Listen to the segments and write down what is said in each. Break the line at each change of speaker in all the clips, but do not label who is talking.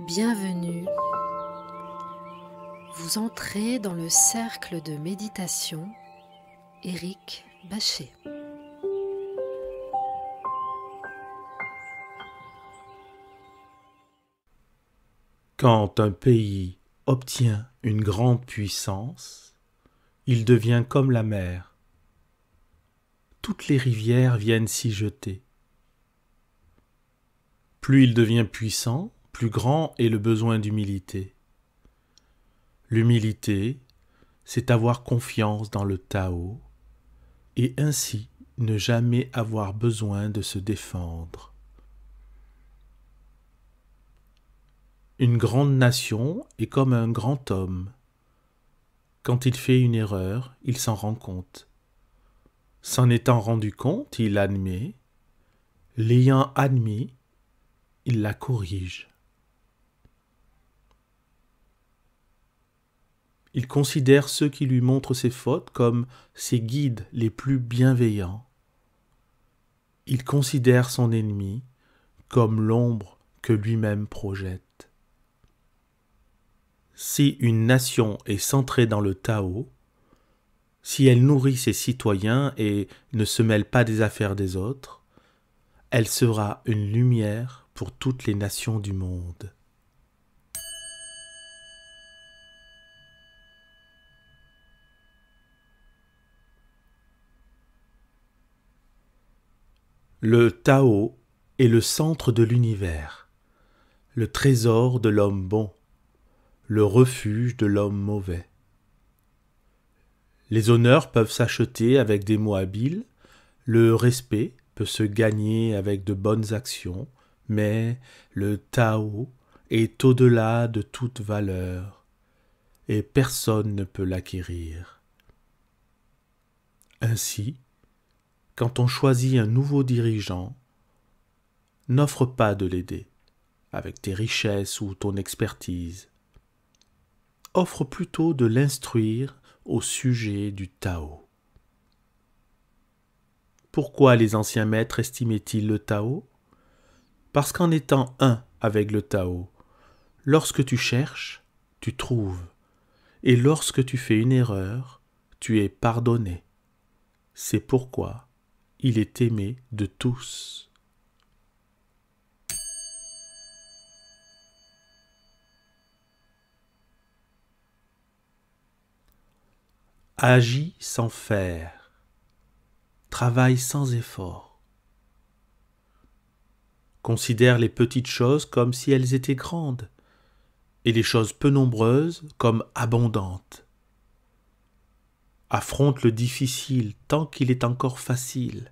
Bienvenue. Vous entrez dans le cercle de méditation Éric Bachet.
Quand un pays obtient une grande puissance, il devient comme la mer. Toutes les rivières viennent s'y jeter. Plus il devient puissant, plus grand est le besoin d'humilité. L'humilité, c'est avoir confiance dans le Tao et ainsi ne jamais avoir besoin de se défendre. Une grande nation est comme un grand homme. Quand il fait une erreur, il s'en rend compte. S'en étant rendu compte, il admet. L'ayant admis, il la corrige. Il considère ceux qui lui montrent ses fautes comme ses guides les plus bienveillants. Il considère son ennemi comme l'ombre que lui-même projette. Si une nation est centrée dans le Tao, si elle nourrit ses citoyens et ne se mêle pas des affaires des autres, elle sera une lumière pour toutes les nations du monde. Le Tao est le centre de l'univers, le trésor de l'homme bon, le refuge de l'homme mauvais. Les honneurs peuvent s'acheter avec des mots habiles, le respect peut se gagner avec de bonnes actions, mais le Tao est au-delà de toute valeur, et personne ne peut l'acquérir. Ainsi, quand on choisit un nouveau dirigeant, n'offre pas de l'aider avec tes richesses ou ton expertise. Offre plutôt de l'instruire au sujet du Tao. Pourquoi les anciens maîtres estimaient-ils le Tao ? Parce qu'en étant un avec le Tao, lorsque tu cherches, tu trouves, et lorsque tu fais une erreur, tu es pardonné. C'est pourquoi il est aimé de tous. Agis sans faire, travaille sans effort. Considère les petites choses comme si elles étaient grandes, et les choses peu nombreuses comme abondantes. Affronte le difficile tant qu'il est encore facile.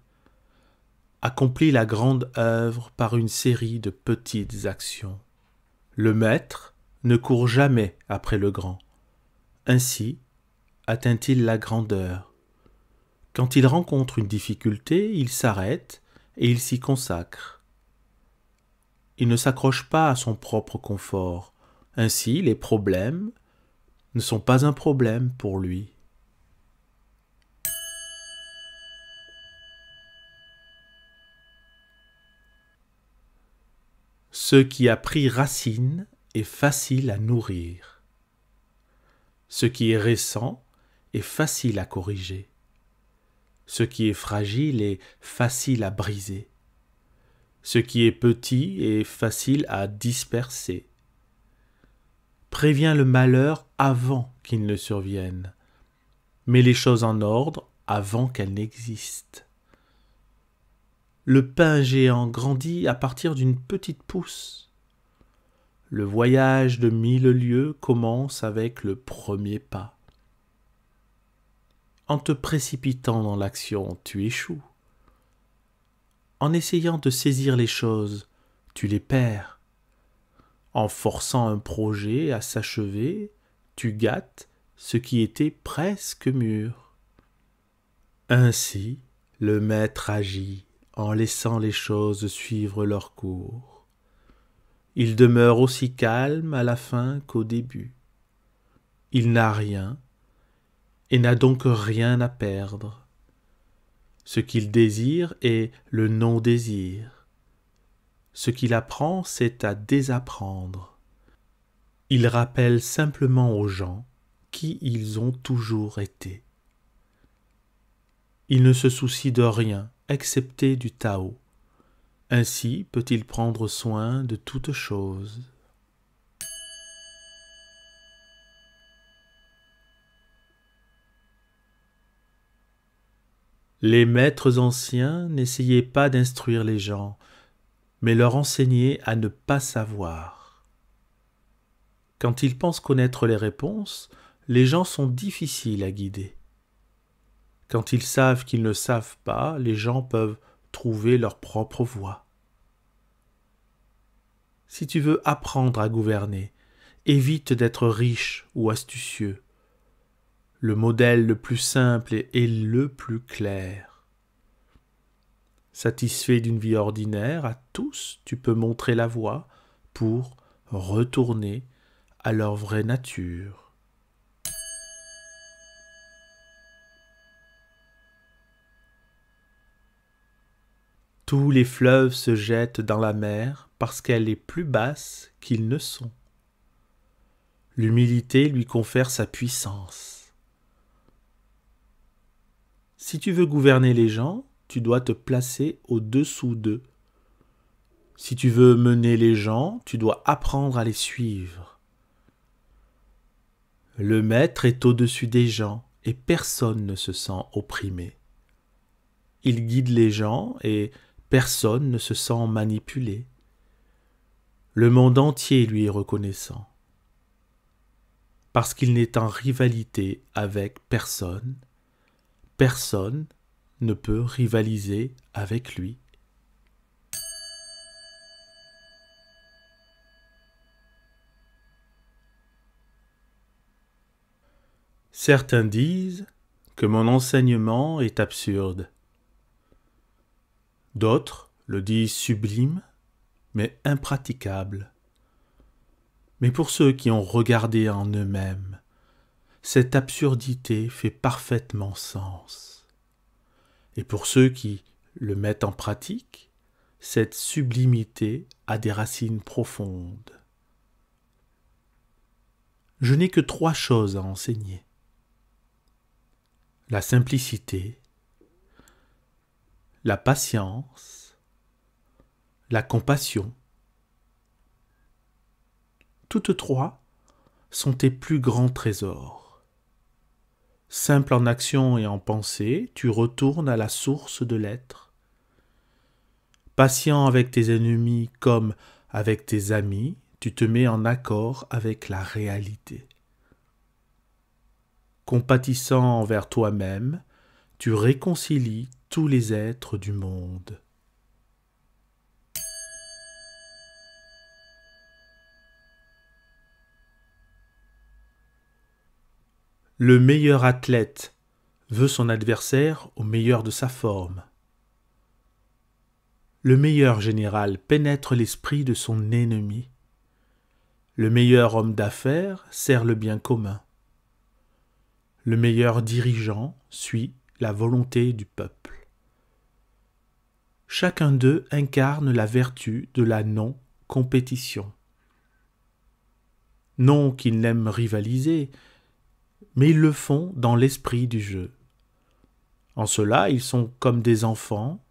Accomplis la grande œuvre par une série de petites actions. Le maître ne court jamais après le grand. Ainsi atteint-il la grandeur. Quand il rencontre une difficulté, il s'arrête et il s'y consacre. Il ne s'accroche pas à son propre confort. Ainsi, les problèmes ne sont pas un problème pour lui. Ce qui a pris racine est facile à nourrir. Ce qui est récent est facile à corriger. Ce qui est fragile est facile à briser. Ce qui est petit est facile à disperser. Préviens le malheur avant qu'il ne survienne. Mets les choses en ordre avant qu'elles n'existent. Le pain géant grandit à partir d'une petite pousse. Le voyage de 1000 lieues commence avec le premier pas. En te précipitant dans l'action, tu échoues. En essayant de saisir les choses, tu les perds. En forçant un projet à s'achever, tu gâtes ce qui était presque mûr. Ainsi, le maître agit en laissant les choses suivre leur cours. Il demeure aussi calme à la fin qu'au début. Il n'a rien et n'a donc rien à perdre. Ce qu'il désire est le non-désir. Ce qu'il apprend, c'est à désapprendre. Il rappelle simplement aux gens qui ils ont toujours été. Il ne se soucie de rien excepté du Tao. Ainsi peut-il prendre soin de toutes choses. Les maîtres anciens n'essayaient pas d'instruire les gens, mais leur enseignaient à ne pas savoir. Quand ils pensent connaître les réponses, les gens sont difficiles à guider. Quand ils savent qu'ils ne savent pas, les gens peuvent trouver leur propre voie. Si tu veux apprendre à gouverner, évite d'être riche ou astucieux. Le modèle le plus simple est le plus clair. Satisfait d'une vie ordinaire, à tous tu peux montrer la voie pour retourner à leur vraie nature. Tous les fleuves se jettent dans la mer parce qu'elle est plus basse qu'ils ne sont. L'humilité lui confère sa puissance. Si tu veux gouverner les gens, tu dois te placer au-dessous d'eux. Si tu veux mener les gens, tu dois apprendre à les suivre. Le maître est au-dessus des gens et personne ne se sent opprimé. Il guide les gens et personne ne se sent manipulé. Le monde entier lui est reconnaissant. Parce qu'il n'est en rivalité avec personne, personne ne peut rivaliser avec lui. Certains disent que mon enseignement est absurde. D'autres le disent sublime, mais impraticable. Mais pour ceux qui ont regardé en eux-mêmes, cette absurdité fait parfaitement sens. Et pour ceux qui le mettent en pratique, cette sublimité a des racines profondes. Je n'ai que 3 choses à enseigner. La simplicité, la patience, la compassion. Toutes 3 sont tes plus grands trésors. Simple en action et en pensée, tu retournes à la source de l'être. Patient avec tes ennemis comme avec tes amis, tu te mets en accord avec la réalité. Compatissant envers toi-même, tu réconcilies tous les êtres du monde. Le meilleur athlète veut son adversaire au meilleur de sa forme. Le meilleur général pénètre l'esprit de son ennemi. Le meilleur homme d'affaires sert le bien commun. Le meilleur dirigeant suit la volonté du peuple. Chacun d'eux incarne la vertu de la non-compétition. Non qu'ils n'aiment rivaliser, mais ils le font dans l'esprit du jeu. En cela, ils sont comme des enfants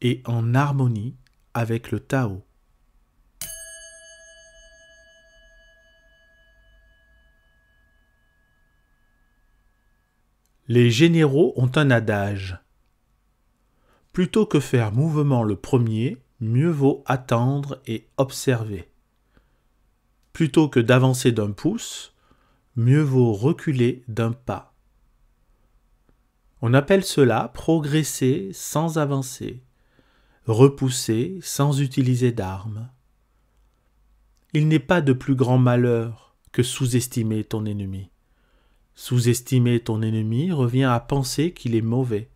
et en harmonie avec le Tao. Les généraux ont un adage. Plutôt que faire mouvement le premier, mieux vaut attendre et observer. Plutôt que d'avancer d'un pouce, mieux vaut reculer d'un pas. On appelle cela progresser sans avancer, repousser sans utiliser d'armes. Il n'est pas de plus grand malheur que sous-estimer ton ennemi. Sous-estimer ton ennemi revient à penser qu'il est mauvais.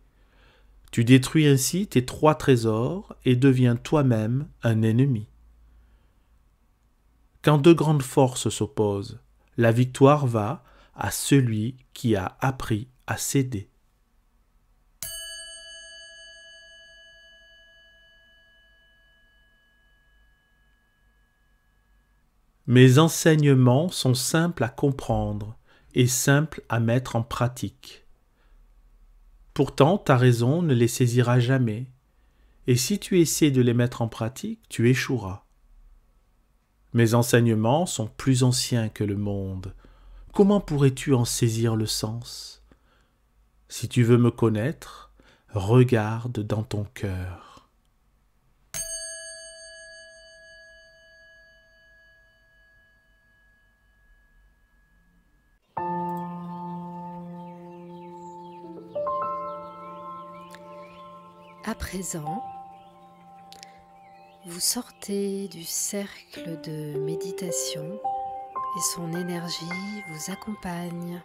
Tu détruis ainsi tes 3 trésors et deviens toi-même un ennemi. Quand 2 grandes forces s'opposent, la victoire va à celui qui a appris à céder. Mes enseignements sont simples à comprendre et simples à mettre en pratique. Pourtant, ta raison ne les saisira jamais, et si tu essaies de les mettre en pratique, tu échoueras. Mes enseignements sont plus anciens que le monde. Comment pourrais-tu en saisir le sens? Si tu veux me connaître, regarde dans ton cœur.
À présent, vous sortez du cercle de méditation et son énergie vous accompagne.